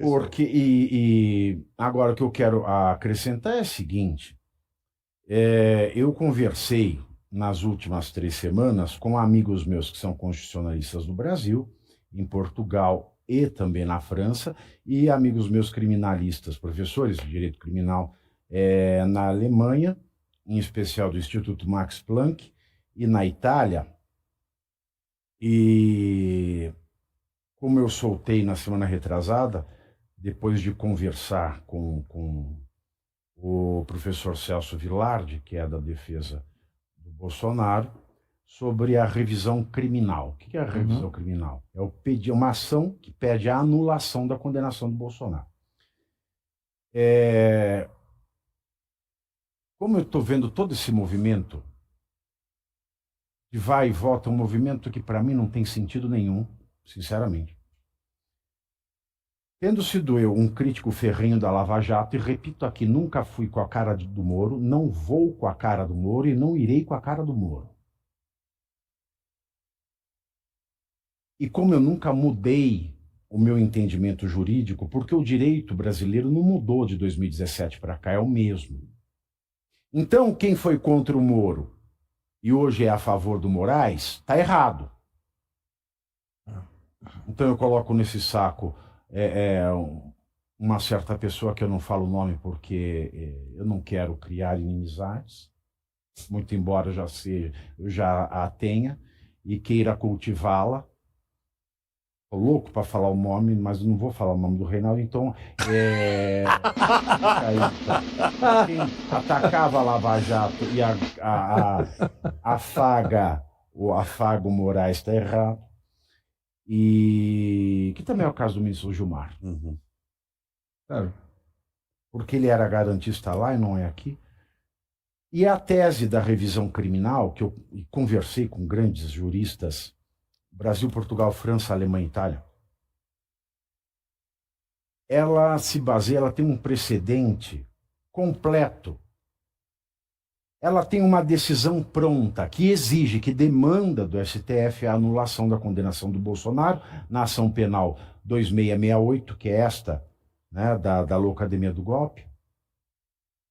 Porque, e agora o que eu quero acrescentar é o seguinte: eu conversei nas últimas 3 semanas com amigos meus que são constitucionalistas do Brasil, em Portugal e também na França, e amigos meus criminalistas, professores de direito criminal na Alemanha, em especial do Instituto Max Planck, e na Itália. E como eu soltei na semana retrasada, depois de conversar com o professor Celso Vilardi, que é da defesa do Bolsonaro, sobre a revisão criminal. O que é a revisão criminal? É uma ação que pede a anulação da condenação do Bolsonaro. Como eu estou vendo todo esse movimento de vai e volta, um movimento que para mim não tem sentido nenhum, sinceramente. Tendo sido eu um crítico ferrenho da Lava Jato, e repito aqui, nunca fui com a cara do Moro, não vou com a cara do Moro e não irei com a cara do Moro. E como eu nunca mudei o meu entendimento jurídico, porque o direito brasileiro não mudou de 2017 para cá, é o mesmo. Então, quem foi contra o Moro e hoje é a favor do Moraes, está errado. Então eu coloco nesse saco uma certa pessoa que eu não falo o nome porque eu não quero criar inimizades, muito embora eu já a tenha e queira cultivá-la. Estou louco para falar o nome, mas não vou falar o nome do Reinaldo, então quem atacava a Lava Jato e afaga o Moraes está errado. E que também é o caso do ministro Gilmar. Claro. Porque ele era garantista lá e não é aqui. E a tese da revisão criminal, que eu conversei com grandes juristas, Brasil, Portugal, França, Alemanha e Itália, ela se baseia, ela tem um precedente completo. Ela tem uma decisão pronta que exige, que demanda do STF a anulação da condenação do Bolsonaro na ação penal 2668, que é esta, né, da Loucademia do Golpe.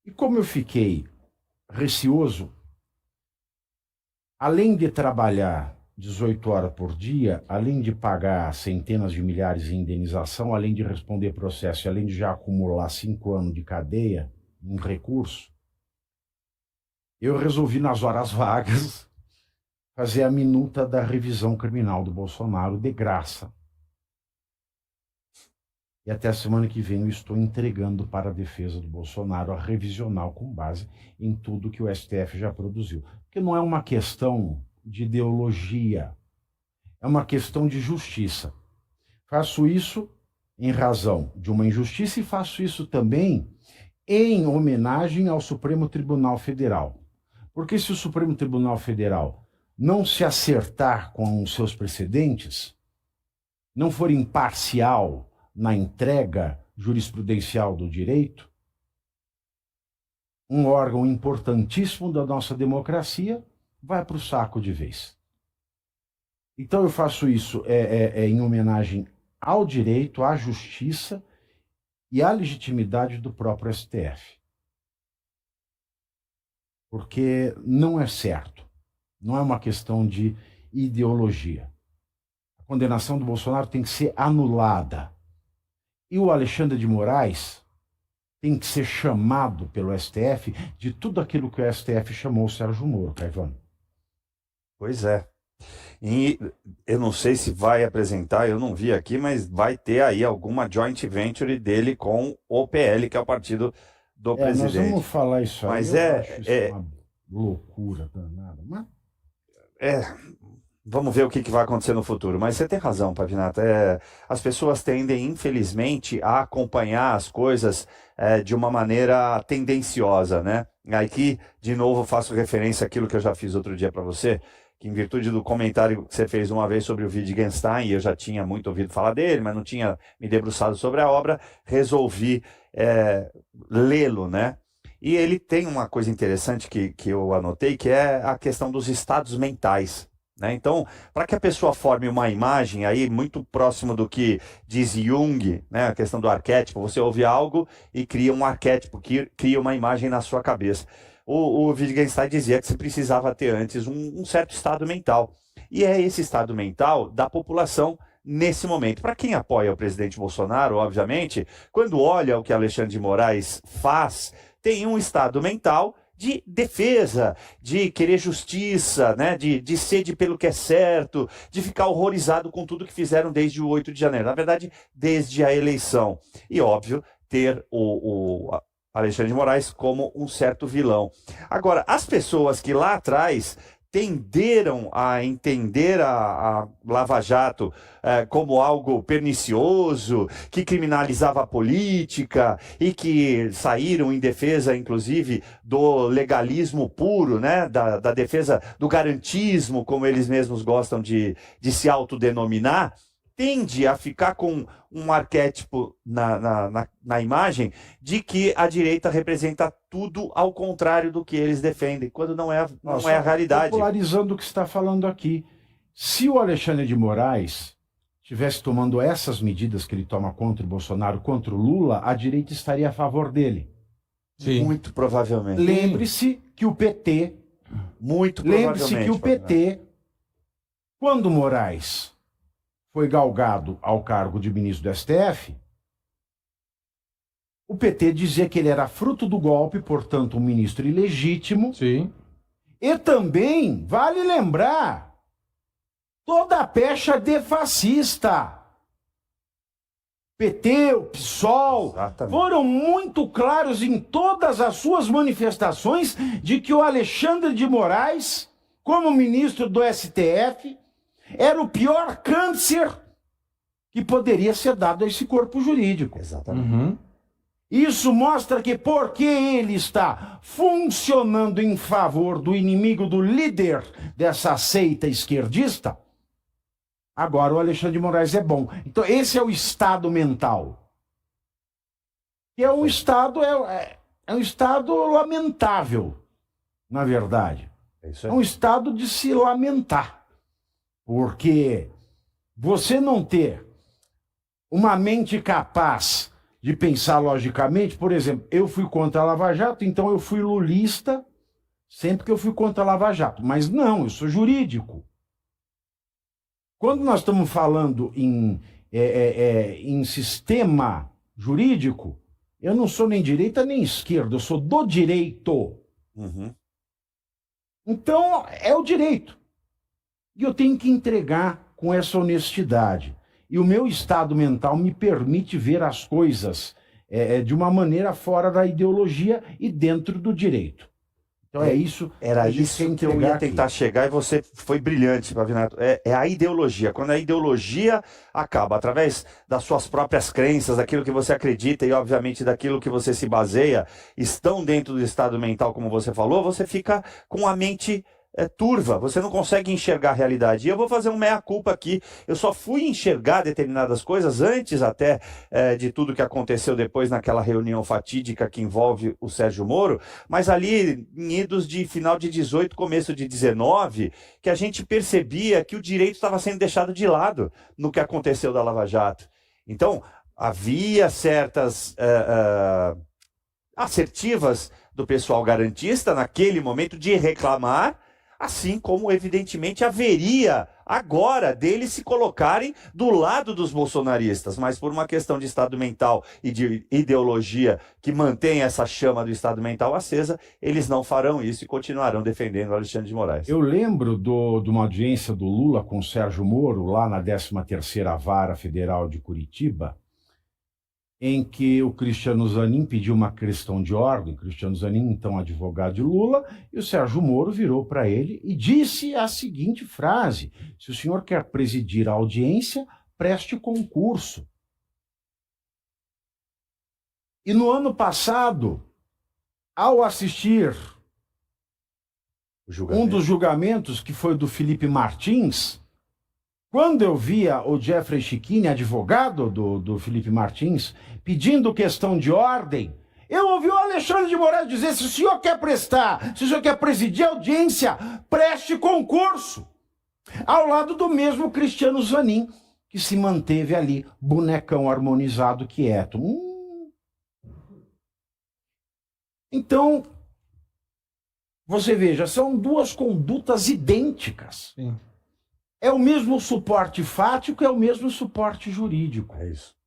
E como eu fiquei receoso, além de trabalhar 18 horas por dia, além de pagar centenas de milhares em indenização, além de responder processo, além de já acumular 5 anos de cadeia em recurso, eu resolvi, nas horas vagas, fazer a minuta da revisão criminal do Bolsonaro de graça. E até a semana que vem eu estou entregando para a defesa do Bolsonaro a revisional com base em tudo que o STF já produziu. Porque não é uma questão de ideologia, é uma questão de justiça. Faço isso em razão de uma injustiça e faço isso também em homenagem ao Supremo Tribunal Federal. Porque se o Supremo Tribunal Federal não se acertar com os seus precedentes, não for imparcial na entrega jurisprudencial do direito, um órgão importantíssimo da nossa democracia vai para o saco de vez. Então eu faço isso em homenagem ao direito, à justiça e à legitimidade do próprio STF. Porque não é certo, não é uma questão de ideologia. A condenação do Bolsonaro tem que ser anulada. E o Alexandre de Moraes tem que ser chamado pelo STF de tudo aquilo que o STF chamou o Sérgio Moro, Caivano. Pois é. E eu não sei se vai apresentar, eu não vi aqui, mas vai ter aí alguma joint venture dele com o PL, que é o partido do presidente. Nós vamos falar isso aí, mas eu acho isso uma loucura danada. Mas... vamos ver o que vai acontecer no futuro. Mas você tem razão, Pavinato. As pessoas tendem, infelizmente, a acompanhar as coisas de uma maneira tendenciosa, né? Aqui, de novo, faço referência àquilo que eu já fiz outro dia para você, que em virtude do comentário que você fez uma vez sobre o Wittgenstein, e eu já tinha muito ouvido falar dele, mas não tinha me debruçado sobre a obra, resolvi lê-lo, né? E ele tem uma coisa interessante que eu anotei, que é a questão dos estados mentais, né? Então, para que a pessoa forme uma imagem aí muito próximo do que diz Jung, né? A questão do arquétipo, você ouve algo e cria um arquétipo, cria uma imagem na sua cabeça. O Wittgenstein dizia que você precisava ter antes um certo estado mental. E é esse estado mental da população nesse momento. Para quem apoia o presidente Bolsonaro, obviamente, quando olha o que Alexandre de Moraes faz, tem um estado mental de defesa, de querer justiça, né? de sede pelo que é certo, de ficar horrorizado com tudo que fizeram desde o 8 de janeiro. Na verdade, desde a eleição. E, óbvio, ter o Alexandre de Moraes como um certo vilão. Agora, as pessoas que lá atrás tenderam a entender a Lava Jato como algo pernicioso, que criminalizava a política e que saíram em defesa, inclusive, do legalismo puro, né? da defesa do garantismo, como eles mesmos gostam de se autodenominar, tende a ficar com um arquétipo na imagem de que a direita representa tudo ao contrário do que eles defendem, quando não é a realidade. Popularizando o que você está falando aqui. Se o Alexandre de Moraes estivesse tomando essas medidas que ele toma contra o Bolsonaro, contra o Lula, a direita estaria a favor dele. Sim. Muito provavelmente. Lembre-se que o PT... Muito provavelmente. Lembre-se que o PT, quando Moraes foi galgado ao cargo de ministro do STF, o PT dizia que ele era fruto do golpe, portanto, um ministro ilegítimo. Sim. E também, vale lembrar, toda a pecha de fascista. PT, o PSOL, Exatamente. Foram muito claros em todas as suas manifestações de que o Alexandre de Moraes, como ministro do STF, era o pior câncer que poderia ser dado a esse corpo jurídico. Exatamente. Uhum. Isso mostra que porque ele está funcionando em favor do inimigo do líder dessa seita esquerdista, agora o Alexandre de Moraes é bom. Então esse é o estado mental. Que é um estado, é um estado lamentável, na verdade. Isso É aí. um estado de se lamentar. Porque você não ter uma mente capaz de pensar logicamente, por exemplo, eu fui contra a Lava Jato, então eu fui lulista sempre que eu fui contra a Lava Jato. Mas não, eu sou jurídico. Quando nós estamos falando em sistema jurídico, eu não sou nem direita nem esquerda, eu sou do direito. Uhum. Então, é o direito. E eu tenho que entregar com essa honestidade. E o meu estado mental me permite ver as coisas de uma maneira fora da ideologia e dentro do direito. Então é isso. Era isso que eu ia tentar chegar e você foi brilhante, Pavinato. É a ideologia. Quando a ideologia acaba através das suas próprias crenças, daquilo que você acredita e, obviamente, daquilo que você se baseia, estão dentro do estado mental, como você falou, você fica com a mente turva, você não consegue enxergar a realidade. E eu vou fazer um meia-culpa aqui. Eu só fui enxergar determinadas coisas antes até de tudo que aconteceu depois naquela reunião fatídica que envolve o Sérgio Moro, mas ali em idos de final de 18, começo de 19, que a gente percebia que o direito estava sendo deixado de lado no que aconteceu da Lava Jato. Então, havia certas assertivas do pessoal garantista naquele momento de reclamar, assim como, evidentemente, haveria agora deles se colocarem do lado dos bolsonaristas, mas por uma questão de estado mental e de ideologia que mantém essa chama do estado mental acesa, eles não farão isso e continuarão defendendo o Alexandre de Moraes. Eu lembro de uma audiência do Lula com o Sérgio Moro, lá na 13ª Vara Federal de Curitiba, em que o Cristiano Zanin pediu uma questão de ordem, Cristiano Zanin, então advogado de Lula, e o Sérgio Moro virou para ele e disse a seguinte frase: se o senhor quer presidir a audiência, preste concurso. E no ano passado, ao assistir um dos julgamentos, que foi do Felipe Martins, quando eu via o Jeffrey Chiquini, advogado do Felipe Martins, pedindo questão de ordem, eu ouvi o Alexandre de Moraes dizer: se o senhor quer prestar, se o senhor quer presidir a audiência, preste concurso. Ao lado do mesmo Cristiano Zanin, que se manteve ali, bonecão harmonizado, quieto. Então, você veja, são duas condutas idênticas. Sim. É o mesmo suporte fático, é o mesmo suporte jurídico. É isso.